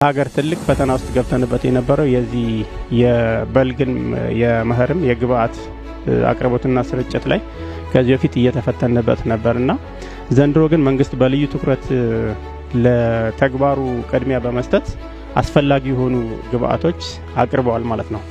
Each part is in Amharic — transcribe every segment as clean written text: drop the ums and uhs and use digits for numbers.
ሀገር ትልቅ ፈተና ውስጥ ገብተንበት የነበረው የዚህ የበልግን የመኸርም የግብአት አቅርቦትና ስርጭት ላይ ከዚህ በፊት እየተፈተነበት ነበርና ዘንድሮ ግን መንግስት በልዩ ትኩረት ለተግባሩ ቅድሚያ በመስጠት አስፈላጊ የሆኑ ግብአቶች አቅርበዋል ማለት ነው።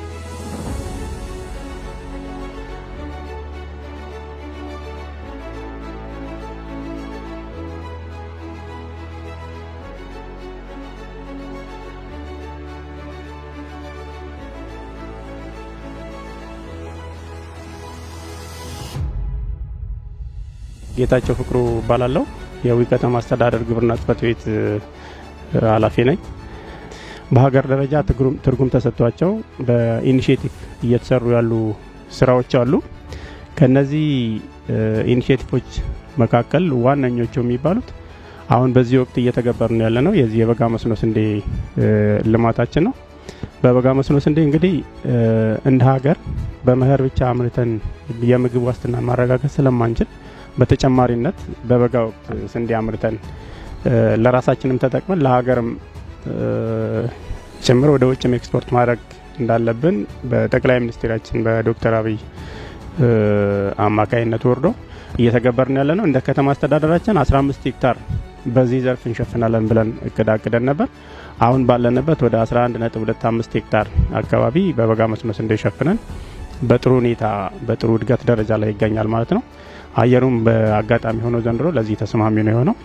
ጌታቸው ፍቅሩ ባላለው የአዊ ከተማ አስተዳደር ግብርና ጽሕፈት ቤት ኃላፊ ነኝ። በሀገር ደረጃ ትርጉም ተሰጥቷቸው በኢኒሼቲቭ እየተሰሩ ያሉ ስራዎች አሉ። ከነዚህ ኢኒሼቲቮች መካከል ዋነኞቹ የሚባሉት አሁን በዚህ ወቅት እየተገበርን ያለነው የዚህ የበጋ መስኖ ስንዴ ልማታችን ነው። በበጋ መስኖ ስንዴ እንግዲህ እንደ ሀገር በመኸር ብቻ አምርተን የምግብ ዋስትናን ማረጋገጥ ስለማንችል በተጨማሪነት በበጋ ወቅት ስንዴ አምርተን ለራሳችንም ተጠቅመን ለሀገርም ጭምር ወደ ውጭም ኤክስፖርት ማድረግ እንዳለብን በጠቅላይ ሚኒስትራችን በዶክተር አብይ አማካይነት ወርዶ እየተገበርን ያለ ነው። እንደ ከተማ አስተዳደራችን 15 ሄክታር በዚህ ዘርፍ እንሸፍናለን ብለን እቅዳቅደን ነበር። አሁን ባለንበት ወደ 11.25 ሄክታር አካባቢ በበጋ መስኖ ስንዴ ሸፍነን በጥሩ ሁኔታ በጥሩ እድገት ደረጃ ላይ ይገኛል ማለት ነው። አየሩም በአጋጣሚ ሆኖ ዘንድሮ ለዚህ ተስማሚ ነው የሆነው።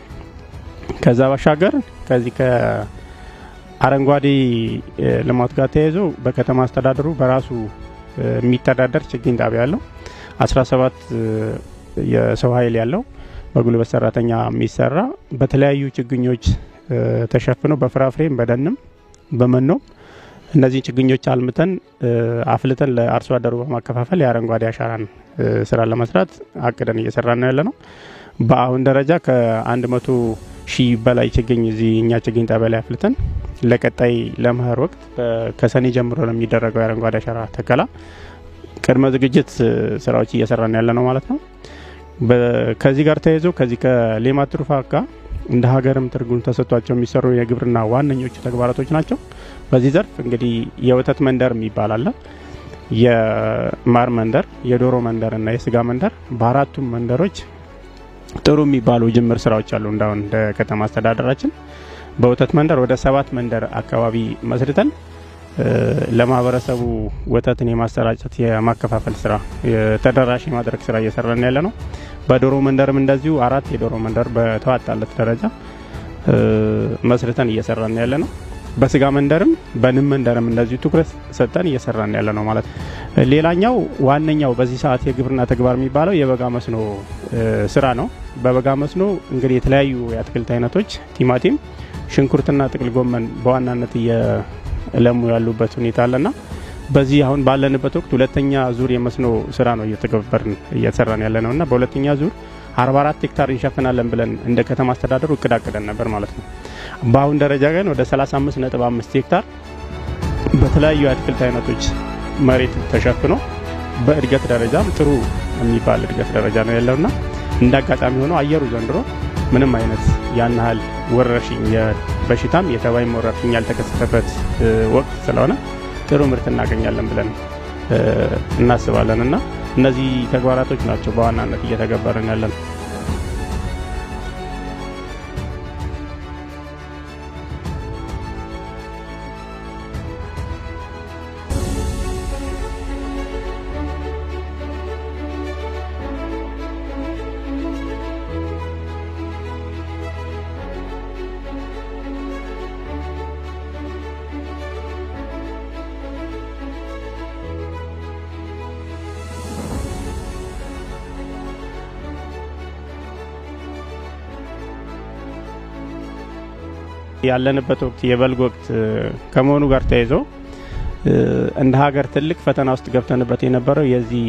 ከዛ ባሻገር ከዚህ ከአረንጓዴ ልማት ጋር ተያይዞ በከተማ አስተዳደሩ በራሱ የሚተዳደር ችግኝ ጣቢያ ያለው 17 የሰው ኃይል ያለው በጉልበት ሰራተኛ የሚሰራ በተለያዩ ችግኞች ተሸፍነው በፍራፍሬም በደንም በመኖም እነዚህ ችግኞች አልምተን አፍልተን ለአርሶ አደሩ በማከፋፈል የአረንጓዴ አሻራን ስራ ለመስራት አቅደን እየሰራን ነው ያለነው። በአሁን ደረጃ ከ100,000 በላይ ችግኝ እዚህ እኛ ችግኝ ጣቢያ ላይ አፍልተን ለቀጣይ ለመኸር ወቅት ከሰኔ ጀምሮ ለሚደረገው የአረንጓዴ አሻራ ተከላ ቅድመ ዝግጅት ስራዎች እየሰራን ያለ ነው ማለት ነው። ከዚህ ጋር ተያይዞ ከዚህ ከሌማት ትሩፋት ጋር እንደ ሀገርም ትርጉም ተሰጥቷቸው የሚሰሩ የግብርና ዋነኞቹ ተግባራቶች ናቸው። በዚህ ዘርፍ እንግዲህ የወተት መንደር የሚባል አለ፣ የማር መንደር፣ የዶሮ መንደር እና የስጋ መንደር። በአራቱም መንደሮች ጥሩ የሚባሉ ጅምር ስራዎች አሉ። እንዳሁን እንደ ከተማ አስተዳደራችን በወተት መንደር ወደ 7 መንደር አካባቢ መስርተን ለማህበረሰቡ ወተትን የማሰራጨት የማከፋፈል ስራ ተደራሽ የማድረግ ስራ እየሰራን ያለ ነው። በዶሮ መንደርም እንደዚሁ 4 የዶሮ መንደር በተዋጣለት ደረጃ መስርተን እየሰራን ያለ ነው። በስጋ መንደርም በንም መንደርም እንደዚሁ ትኩረት ሰጠን እየሰራን ያለ ነው ማለት ነው። ሌላኛው ዋነኛው በዚህ ሰዓት የግብርና ተግባር የሚባለው የበጋ መስኖ ስራ ነው። በበጋ መስኖ እንግዲህ የተለያዩ የአትክልት አይነቶች ቲማቲም፣ ሽንኩርትና ጥቅል ጎመን በዋናነት እየለሙ ያሉበት ሁኔታ አለና በዚህ አሁን ባለንበት ወቅት ሁለተኛ ዙር የመስኖ ስራ ነው እየሰራን ያለ ነውና በሁለተኛ ዙር 44 ሄክታር እንሸፍናለን ብለን እንደ ከተማ አስተዳደሩ እቅድ አቅደን ነበር ማለት ነው። በአሁን ደረጃ ግን ወደ 35.5 ሄክታር በተለያዩ የአትክልት አይነቶች መሬት ተሸፍኖ በእድገት ደረጃም ጥሩ የሚባል እድገት ደረጃ ነው ያለውና እንደ አጋጣሚ ሆኖ አየሩ ዘንድሮ ምንም አይነት ያን ያህል ወረርሽኝ በሽታም የተባይም ወረርሽኝ ያልተከሰተበት ወቅት ስለሆነ ጥሩ ምርት እናገኛለን ብለን እናስባለንና እነዚህ ተግባራቶች ናቸው በዋናነት እየተገበርን ያለን። ያለንበት ወቅት የበልግ ወቅት ከመሆኑ ጋር ተያይዞ እንደ ሀገር ትልቅ ፈተና ውስጥ ገብተንበት የነበረው የዚህ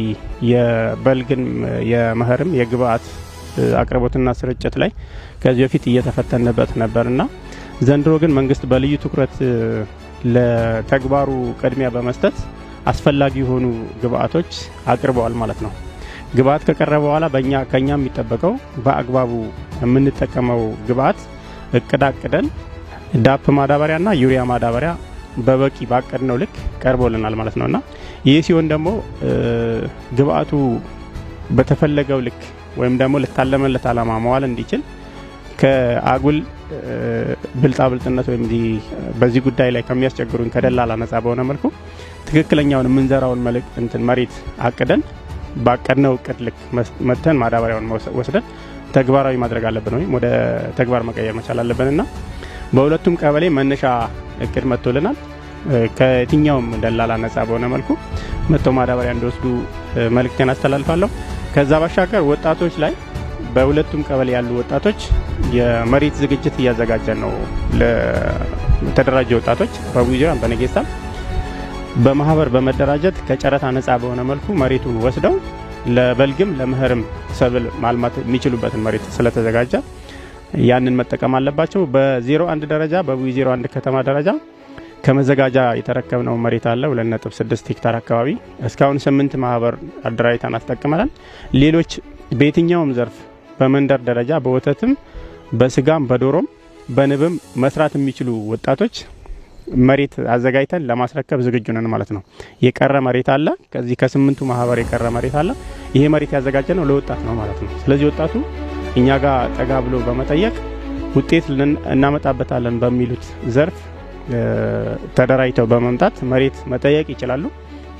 የበልግን የመኸርም የግብአት አቅርቦትና ስርጭት ላይ ከዚህ በፊት እየተፈተነበት ነበርና ዘንድሮ ግን መንግስት በልዩ ትኩረት ለተግባሩ ቅድሚያ በመስጠት አስፈላጊ የሆኑ ግብአቶች አቅርበዋል ማለት ነው። ግብአት ከቀረበ በኋላ ከኛ የሚጠበቀው በአግባቡ የምንጠቀመው ግብአት እቅድ አቅደን ዳፕ ማዳበሪያና ዩሪያ ማዳበሪያ በበቂ ባቀድነው ልክ ቀርቦልናል ማለት ነውና ይህ ሲሆን ደግሞ ግብአቱ በተፈለገው ልክ ወይም ደግሞ ለታለመለት ዓላማ መዋል እንዲችል ከአጉል ብልጣብልጥነት ወይም በዚህ ጉዳይ ላይ ከሚያስቸግሩን ከደላላ ነፃ በሆነ መልኩ ትክክለኛውን የምንዘራውን መሬት አቅደን ባቀድነው እቅድ ልክ መተን ማዳበሪያውን ወስደን ተግባራዊ ማድረግ አለብን ወይም ወደ ተግባር መቀየር መቻል አለብንና በሁለቱም ቀበሌ መነሻ እቅድ መጥቶልናል። ከየትኛውም ደላላ ነፃ በሆነ መልኩ መጥተው ማዳበሪያ እንዲወስዱ መልእክቴን አስተላልፋለሁ። ከዛ ባሻገር ወጣቶች ላይ በሁለቱም ቀበሌ ያሉ ወጣቶች የመሬት ዝግጅት እያዘጋጀን ነው። ለተደራጀ ወጣቶች በቡይራ በነጌሳ በማህበር በመደራጀት ከጨረታ ነፃ በሆነ መልኩ መሬቱን ወስደው ለበልግም ለመኸርም ሰብል ማልማት የሚችሉበትን መሬት ስለተዘጋጀ ያንን መጠቀም አለባቸው። በ01 ደረጃ በቡይ 01 ከተማ ደረጃ ከመዘጋጃ የተረከብነው መሬት አለ 2.6 ሄክታር አካባቢ እስካሁን 8 ማህበር አደራጅተን አስጠቅመናል። ሌሎች በየትኛውም ዘርፍ በመንደር ደረጃ በወተትም በስጋም በዶሮም በንብም መስራት የሚችሉ ወጣቶች መሬት አዘጋጅተን ለማስረከብ ዝግጁ ነን ማለት ነው። የቀረ መሬት አለ ከዚህ ከ8ቱ ማህበር የቀረ መሬት አለ። ይሄ መሬት ያዘጋጀነው ለወጣት ነው ማለት ነው። ስለዚህ ወጣቱ እኛ ጋር ጠጋ ብሎ በመጠየቅ ውጤት እናመጣበታለን በሚሉት ዘርፍ ተደራጅተው በመምጣት መሬት መጠየቅ ይችላሉ።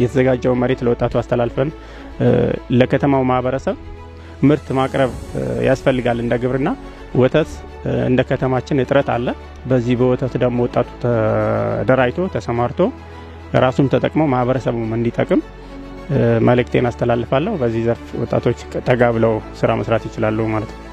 የተዘጋጀው መሬት ለወጣቱ አስተላልፈን ለከተማው ማህበረሰብ ምርት ማቅረብ ያስፈልጋል። እንደ ግብርና ወተት እንደ ከተማችን እጥረት አለ። በዚህ በወተት ደግሞ ወጣቱ ተደራጅቶ ተሰማርቶ ራሱን ተጠቅሞ ማህበረሰቡም እንዲጠቅም መልእክቴን አስተላልፋለሁ። በዚህ ዘርፍ ወጣቶች ጠጋ ብለው ስራ መስራት ይችላሉ ማለት ነው።